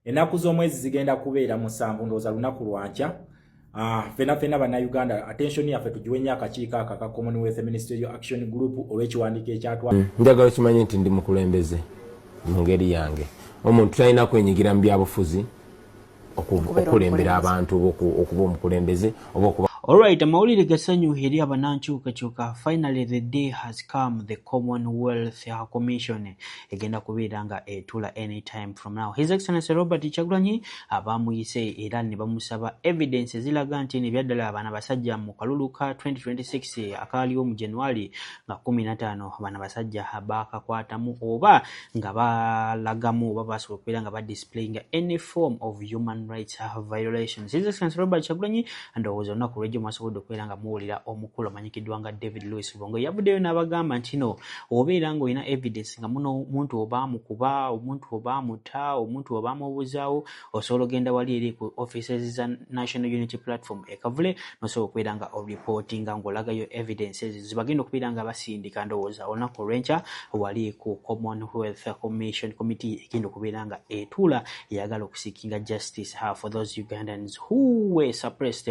Enaku z'omwezi zigenda kubeera musanvu ndowooza lunaku lwankya. Fena bannayuganda attention yaffe tugiwenye akakiiko aka ka Commonwealth Ministerial Action Group olw'ekiwandiiko ekyatwala. Njagala okimanyi nti ndi mukulembeze mu ngeri yange. Omuntu talina kwenyigira mu byabufuzi okulembera abantu okuba omukulembeze oba okuba. Alright, amawulire gasanyu eri abanankyukakyuka. Finally the day has come. The Commonwealth Commission egenda kubeera nga etula anytime from now. His Excellency Robert Kyagulanyi abamuyise era ne bamusaba evidence eziraga nti ebyaddala abana basajja mu kalulu ka 2026 akaliwo mu January nga 15 abana basajja bakakwatamu oba nga balagamu oba basobola okubeera nga badisplaying any form of human rights violations. His Excellency Robert Kyagulanyi ndowooza olunaku lw'ejjo mwasobodde okubeera nga muwulira omukulu amanyikiddwa nga David Louis Bongo yavuddeyo n'abagamba nti no obeera nga olina evidence nga muno omuntu oba mukuba, omuntu oba muta, omuntu oba mubuzaawo, osobola ogenda wali eri ku offices za National Unity Platform ekavule nosobola okubeera nga reportinga ng'olagayo evidences zibagenda okubeera nga basindika. Ndowooza olunaku olw'enkya wali ku Commonwealth Commission Committee egenda okubeera nga etuula eyagala okuseekinga justice for those Ugandans who were suppressed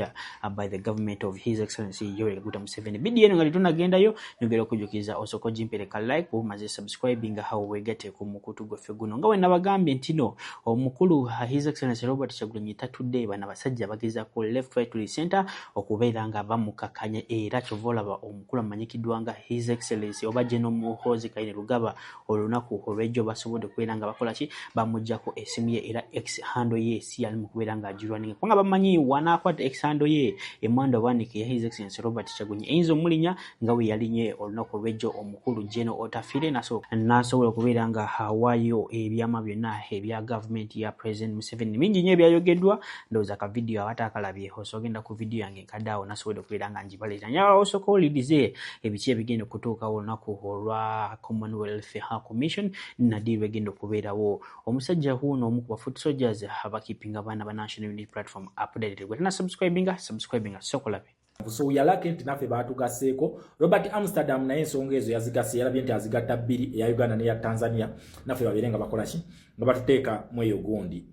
by the government of His Excellency Yoweri Kaguta Museveni. Video eno nga tunagendayo nyongera okujjukiza osoko jimpereka like umaze subscribing how we get ku mukutu gwaffe guno nga wenna bagambye nti no omukulu His Excellency Robert Kyagulanyi tatudde bana basajja bageza ku left right to center okubeera nga bamukakanya era kyovolaba omukulu amanyikiddwa nga His Excellency oba General Muhoozi Kainerugaba olunaku olw'ejjo basobodde okubeera nga bakola ki bamujjako esimu ye era ex handle ye si yali mu kubeera nga agirwanninga kubanga bamanyi wanaakwata ex handle ye emwanda wanike ya His Excellency Robert Kyagulanyi eyinza omulinya nga we yalinye olunaku olw'ejjo omukulu General Otafire nasobola okubeera nga hawaayo ebyama byonna ebya gavumenti ya President Museveni. Mingi nnyo ebyayogeddwa ndowooza ka video abatakalabye osogenda ku video yange nkadaawo nasobola okubeera nga njibaleeta njagala osooka owulirize ebiki ebigenda okutuukawo olunaku olwa Commonwealth Commission nadi lwegenda okubeerawo. Omusajja huno omu ku bafoot soldiers abakeepinga abaana ba National Unity Platform updated. Gwe tana subscribinga sokolabe so yalake nti naffe baatugaseeko. Robert Amsterdam naye ensonga ezo yazigase yalabye nti azigatta bbiri eya Uganda n'eya Tanzania naffe babeere nga bakola ki nga batuteeka mweyo gundi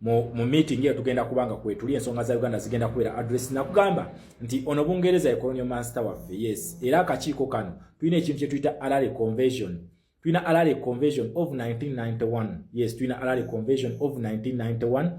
mu meeting eyo tugenda kubanga kwetuli ensonga za Uganda zigenda kubeera address. Nakugamba nti ono Bungereza colonial master waffe yes era akakiiko kano tulina ekintu kye tuyita Arare Convention. Tulina Arare Convention of 1991 yes tulina Arare Convention of 1991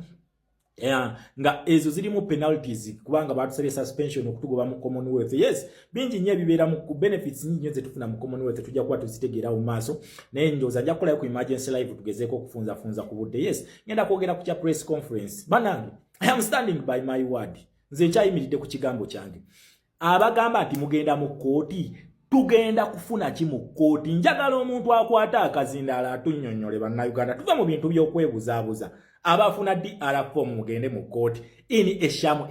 nga ezo zirimu penalties kubanga batusabye suspension okutugoba mu Commonwealth. Yes bingi nnyo ebibeera mu benefits nyingi nnyo zetufuna mu Commonwealth tujja kuba tuzitegeera mu maaso naye njoza nja kukolayo ku emergency live tugezeeko okufunza ku budde. Yes ngenda kwogera ku kya press conference banange I am standing by my word. Nze nkyayimiridde ku kigambo kyange. Abagamba nti mugenda mu kooti tugenda kufuna ki mu kooti. Njagala omuntu akwata akazindaala atunnyonnyole bannayuganda tuva mu bintu by'okwebuzaabuza. Abafuna DR form mugende mu kooti in a sham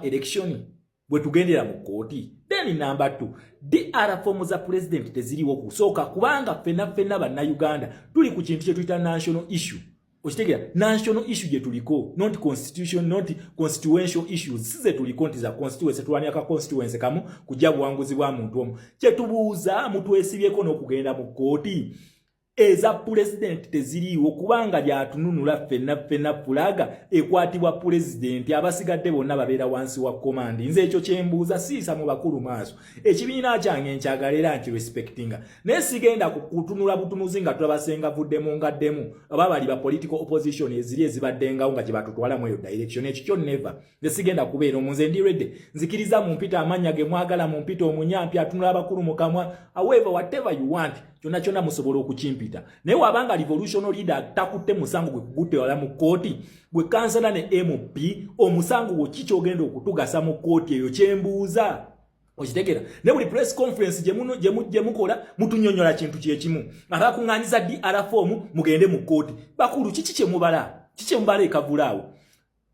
election bwe tugendera mu kooti. Then number 2 DR form za president teziriwo kusooka kubanga fena bannayuganda tuli ku kintu kye tuyita national issue. Okitegera national issue je tuliko not constitution not constitutional issues size tuliko nti za constituency tuwanya ka constituency kamu kujja buwanguzi bwa muntu omu kye tubuuza mutu esibyeko n'okugenda mu kooti eza president teziriwo kubanga byatununula fena fulaga ekwatibwa president abasigadde bonna babeera wansi wa command. Nze ekyo kyembuuza siisa mu bakulu maaso ekibiina kyange nkyagalera nti respectinga naye sigenda kutunula butunuzi nga tulabasenga vuddemu ngaddemu aba bali ba political opposition eziri ezibaddengawo nga kyebatutwala mu eyo direction. Ekyo kyo never nze sigenda kubeera omunze ndi ready nzikiriza mu mpita amanya ge mwagala mu mpita omunyampi atunula abakulu mu kamwa however whatever you want kyonna musobola okukimpita naye wabanga revolutionary leader takutte musango gwe kugutte wala mu kooti gwe kansala ne MP omusango gwo kikyogenda okutugasa mu kooti eyo kyembuuza. Okitegera ne buli press conference gye mukola mutunyonyola kintu kyekimu abakuŋŋanyiza DR form mugende mu kooti bakulu kiki kye mubala ekavulaawo.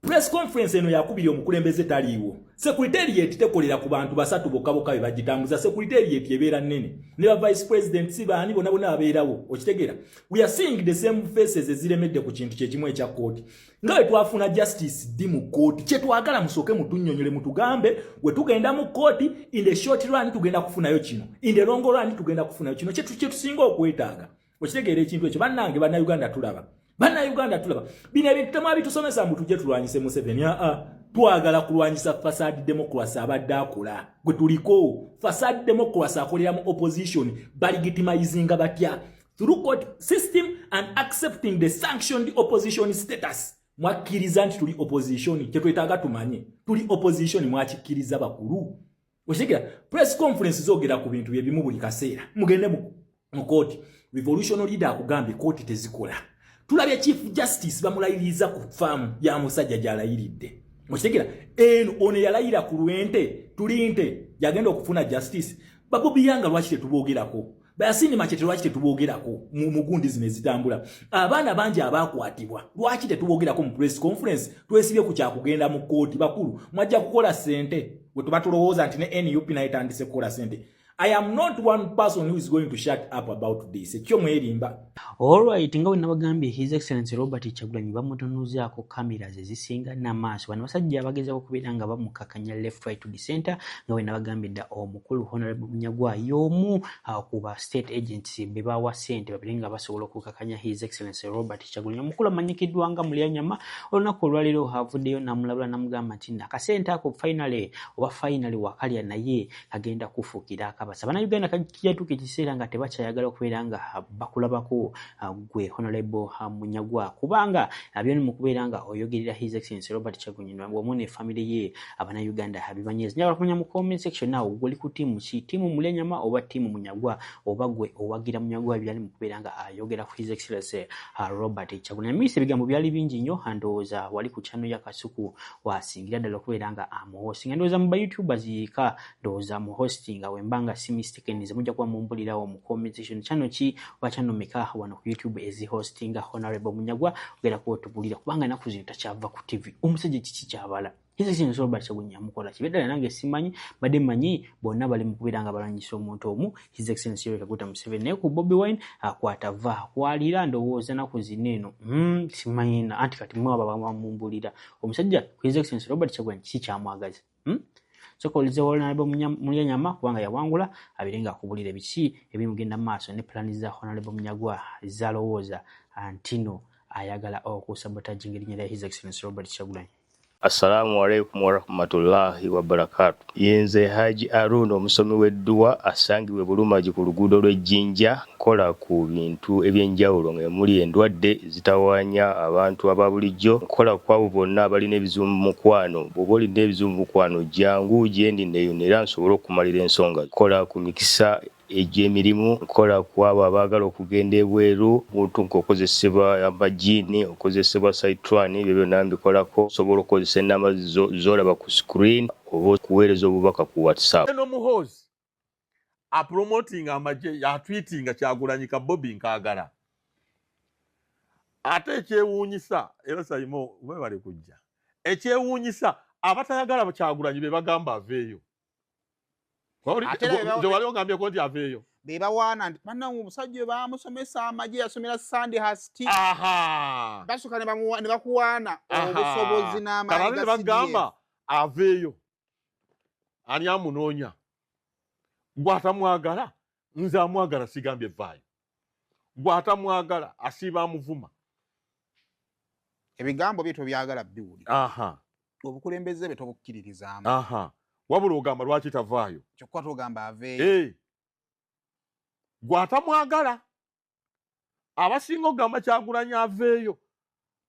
Press conference eno yakubiri omukulembeze taliiwo. Secretariat tekolera ku bantu basatu bokka bagitambuza. Secretariat ebeera nnene ne ba vice president sibaani bonna abeerawo. Okitegera we are seeing the same faces eziremedde ku kintu kyekimu ekya kooti nga twafuna justice di mu kooti kye twagala musooke mutunnyonyole mutugambe we tugenda mu kooti in the short run tugenda kufunayo kino in the long run tugenda kufunayo kino kye tusinga okwetaaga. okitegeera ekintu ekyo bannange bannayuganda tulaba bino ebintu temwabitusomesa mbu tujje tulwanyise Museveni twagala kulwanyisa fasad democracy abadde akola gwe tuliko fasad democracy akolera mu opposition balegitimizinga batya through court system and accepting the sanctioned opposition status mwakkiriza nti tuli opposition kyetwetaaga tumanye tuli opposition mwakikkiriza bakulu okitegera press conference zogera ku bintu byebimu buli kaseera mugende mu court revolutionary leader akugambye court tezikola tulabye chief justice bamulayiriza ku faamu ya musajja gyalayiridde okitegera ono yalayira ku lwente tulinte yagenda okufuna justice babobiyanga lwaki tetubogerako bayasini machete lwaki tetubogerako mu gundi zine zitambula abaana bangi abakwatibwa lwaki tetubogerako mu press conference twesibye ku kyakugenda mu court bakulu mwajja kukola sente bwe tuba tulowooza nti ne NUP nayo etandise kukola sente. I am not one person who is going to shut up about this. Ekyo mwerimba. Alright, nga wena bagambye His Excellency Robert Kyagulanyi bamutunuzaako cameras ezisinga n'amaaso. Bano basajja abagezako okubeera nga bamukakanya left right to the center nga wena bagambye dda omukulu Honorable Munyagwa y'omu kuba state agency be bawa ssente babiri nga basobola okukakanya His Excellency Robert Kyagulanyi. Omukulu amanyikiddwa nga Mulyanyama olunaku olwaleero havuddeyo namulabula namugamba nti nakasente ako finally wakalya naye agenda kufuukira akabasa. Bannayuganda kijatuuka ekiseera nga tebakyayagala okubeera nga bakulabako gwe Honorable Munyagwa kubanga byonna mu kubeera nga oyogerera His Excellency Robert Kyagulanyi wamu ne family ye Abannayuganda abibanyezi. Njagala kumanya mu comment section naawe gwe ku tiimu ki, tiimu Mulyanyama oba tiimu Munyagwa oba gwe owagira Munyagwa byali mu kubeera nga ayogera ku His Excellency Robert Kyagulanyi. Miss ebigambo byali bingi nnyo ndowooza wali ku channel ya Kasuku wasingira ddala okubeera nga amuhostinga. Ndowooza mu YouTubers yika ndowooza mu hostinga wembanga si mistake nize mujja kuba mumbulirawo mu comment section channel ki wa channel meka wano ku YouTube ezi hosting Honorable Munyagwa ogera ko tubulira kubanga naku zino takyava ku TV omusajja kiki kyabala His Excellency Robert Kyagulanyi amukola kibedala nange simanyi badde manyi bonna bali mu kubeera nga balanyisa omuntu omu His Excellency Yoweri Kaguta Museveni naye ku Bobi Wine akwatava kwalira ndowooza naku zineeno simanyi na anti kati mwaba bamumbulira omusajja His Excellency Robert Kyagulanyi kiki kyamwagaza Soko olize Honorable Mulyanyama kubanga yawangula abirenga akubulira ebiki ebimugenda maaso ne plani za Honorable Munyagwa zalowooza antino ayagala okusabotage erinnya lya His Excellency Robert Kyagulanyi. Assalamu alaikum warahmatullahi wabarakatuh. Yenze Haji Aruno omusomi w'edduwa asangibwe Bulumagi ku luguudo lw'Ejjinja nkola ku bintu ebyenjawulo nga muli endwadde zitawaanya abantu ababulijjo nkola ku abo bonna abalina ebizibu mu mukwano bw'oba olina ebizibu mu mukwano jangu gyendi neeyonera nsobole okumalira ensonga nkola ku mikisa egy'emirimu nkola ku abo abaagala okugenda ebweru buntu nk'okozesebwa amajiini okozesebwa saitran ebyo byonna mbikolako osobola okozesa ennamba z'olaba ku screen oba okuweereza obubaka ku WhatsApp. Eno muhozi apromotinga amaje yatwitinga Kyagulanyi ka Bobby nkaagala ate ekyewuunyisa era sayimo we bali kujja ekyewuunyisa abatayagala Kyagulanyi be bagamba aveeyo wali ogambye ko nti aveeyo beba wana banna omusajja bamusomesa amaje yasomera Sunday Hasti basuka ne bakuwana obusobozi n'amaji ne bagamba aveeyo ani amunoonya gwatamwagala nze amwagala sigambye vaayo gwatamwagala asiba amuvuma ebigambo byeto byagala biwuli obukulembeze beto bukkiririzaamu wabula ogamba lwaki tavaayo kyokka togamba aveeyo gwatamwagala abasinga ogamba Kyagulanyi aveeyo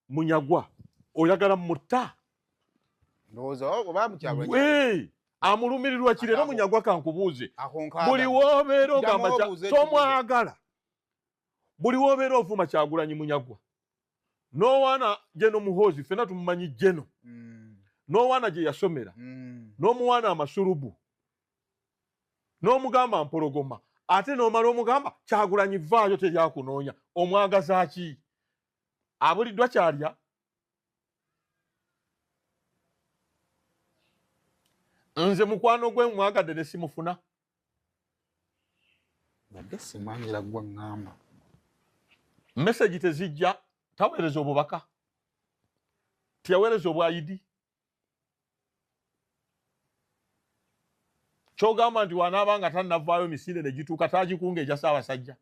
Munyagwa oyagala mutta ndowooza oba Kyagulanyi amulumirirwa kirero Munyagwa kankubuuze buli woobeera ogamba tomwagala buli woobeera ovuma Kyagulanyi Munyagwa nowaana Jeno Muhoozi fena tumumanyi Jeno nowaana gye yasomera n'omuwaana Amasulubu n'omugamba Mpologoma ate n'omala omugamba Kyagulanyi vaayo teryakunoonya omwagaza ki abuliddwa kyalya nze mukwano gwe mwagadde ne simufuna badde simanyira gwa ngamba message tezijja taweereza obubaka tiyaweereza obwayidi kyogamba nti wanaabanga tannavaayo misinde ne gituuka taagikunga eja Ssaabasajja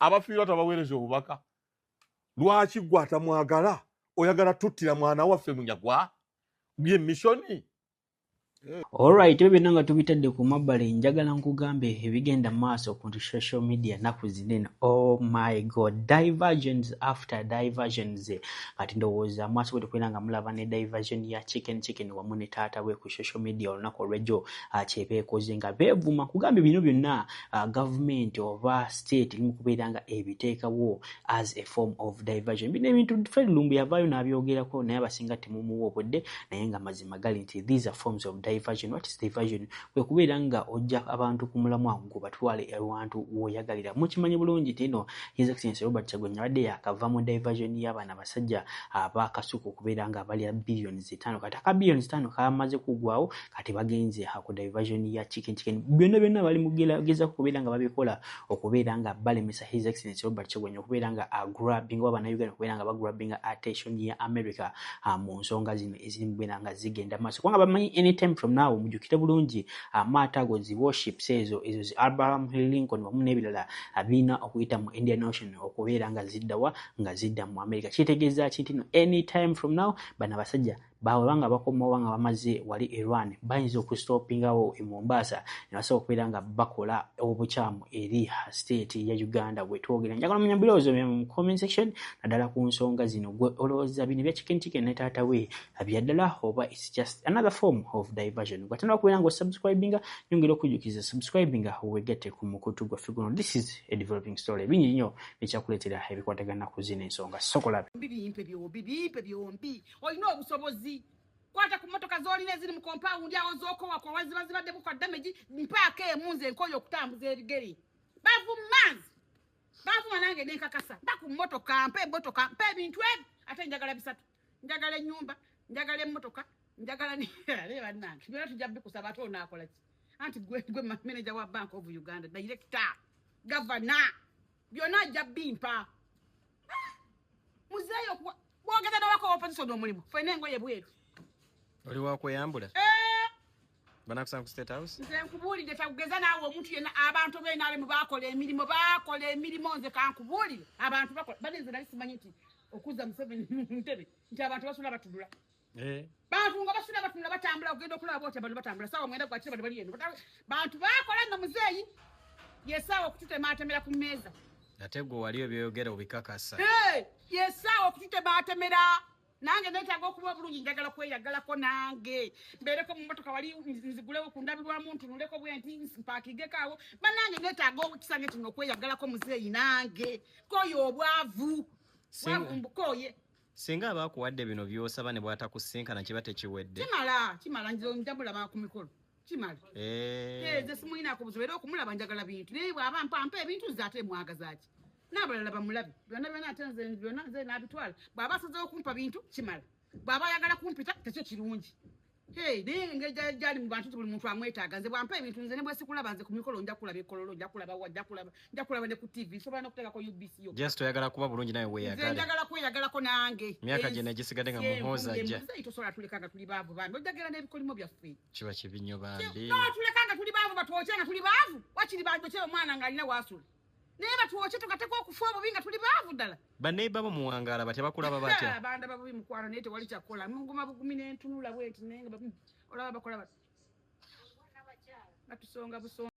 abafiirwa tabaweereza obubaka lwaki gwe atamwagala oyagala tuttira mwana waffe Munyagwa bye mishoni. Alright, ebyo byonna nga tubitadde ku mabbali njagala nkugambe ebigenda maaso ku social media naku zinene. Oh my god, diversions after diversions. Kati ndowooza maaso bwe tukwenda nga mulaba ne diversion ya chicken wamu ne taata we ku social media olunaku olw'ejjo kyebeekoze nga beevuma kugambe bino byonna government oba state limu kubeera nga ebiteekawo as a form of diversion. Bino ebintu Fred Lumbu yavaayo n'abyogerako naye abasinga temumuwa obudde naye nga mazima gali nti these are forms of diversion. What is diversion? Kwe kubeera nga ojja abantu ku mulamwa gwo batwale ewantu w'oyagalira. Mukimanyi bulungi tino His Excellency Robert Kyagulanyi abadde yakava mu diversion y'abaana basajja abakasuku kubeera nga balya billions 5 kati aka billions 5 kamaze kugwawo kati bagenze ku diversion ya chicken byonna bali mugeza kubeera nga babikola okubeera nga balemesa His Excellency Robert Kyagulanyi okubeera nga grabbing wabana Uganda okubeera nga bagrabbing attention ya America mu nsonga zino ezimbeera nga zigenda maaso kubanga bamanyi anytime from now mujukire bulungi amata gozi warships ezo Abraham Lincoln wamu n'ebirala abina okuyita mu Indian Ocean okubeera nga ziddawa nga zidda mu America. Kitegeeza kintu anytime from now bana basajja bawanga bakomawo nga bamaze wali Iran bayinza okustopingawo e Mombasa naso okubeera nga bakola obukyamu eri state ya Uganda bwetwogera. Njagala manya bilowoozo mu comment section naddala ku nsonga zino gwe olowooza bino bya chicken ne taata we byaddala oba it's just another form of diversion. Gwatandika okubeera nga osubscribinga nyongera okujjukiza subscribinga wegette ku mukutu gwaffe guno. This is a developing story. Bingi nnyo ekyakuleetera ebikwatagana ku zino ensonga. Sokola bibimpe byombi olina obusobozi kwata ku motoka z'olina eziri mu compound awo z'okowa kwa wazibadde buka damage mpaaka emunze enkoyo okutambuza ebigere bavuma nange nenkakasa baku motoka mpe ebintu ebi ate njagala bisatu njagala ennyumba njagala emmotoka njagala leba nange byonna tujja bikusaba ate onaakola ki anti gwe manager wa Bank of Uganda director governor byonna ajja bimpa muzeeyo bwogeza nawako opposition omulimu fene engoye bweru oli wakweyambula banakusanga ku State House nze nkubuulire takugeza naawe omuntu yenna abantu beenaale mu bakola emirimu nze kankubuulire abantu bakola banenze nali simanyi nti okuza Museveni ntebe nti abantu basula batulula bantu nga basula batulula batambula ogenda okulaba booti abantu batambula saawa mwenda gwakire bali bali eno bantu bakola nga muzeeyi yesaawa okututematemera ku mmeeza ate gwe waliyo byoyogera obikakasa yesaawa okututematemera nange neetaaga okuba bulungi njagala kweyagalako nange mbeereko mu motoka wali nzigulewo ku ndabirwamu ntunuleko bwe nti mpaakigeko awo banange neetaaga okisange kino okweyagalako muzeeyi nange koyo obwavu mbukoye singa abaakuwadde bino by'osaba ne bwatakusinkana kiba tekiwedde kimala njabulaba ku mikolo kimala ze simuyinaako buzibu era okumulaba njagala bintu naye bw'aba mpampa ebintu ze ate mwagazaaki n'abalala bamulabe byonna nze n'abitwala bw'aba asazeewo kumpa bintu kimala bw'aba ayagala kumpita tekyo kirungi naye engeri gyali mu bantu buli muntu amwetaaga nze bwampa ebintu nze ne bwesikulaba nze ku mikolo nja kulaba ekololo nja kulaba ne ku TV nsobola n'okuteekako UBC yo just oyagala kuba bulungi nawe weeyagala nze njagala kweyagalako nange myaka gye negisigadde nga muhooza ajja tosobola tuleka nga tuli baavu bambi ojjagala n'ebikolimo byaffe kiba kibi nnyo bambi tuleka nga tuli baavu batwoce nga tuli baavu wakiri banjokye omwana ng'alina waasula naye batwoce tugateka okufa obubi nga tuli baavu ddala baneiba bo muwangaala batebakulaba batya banda babubi mukwano naye tewali kyakukola munguma bugumi n'entunula bweti naye nga olaba bakola batusonga busonga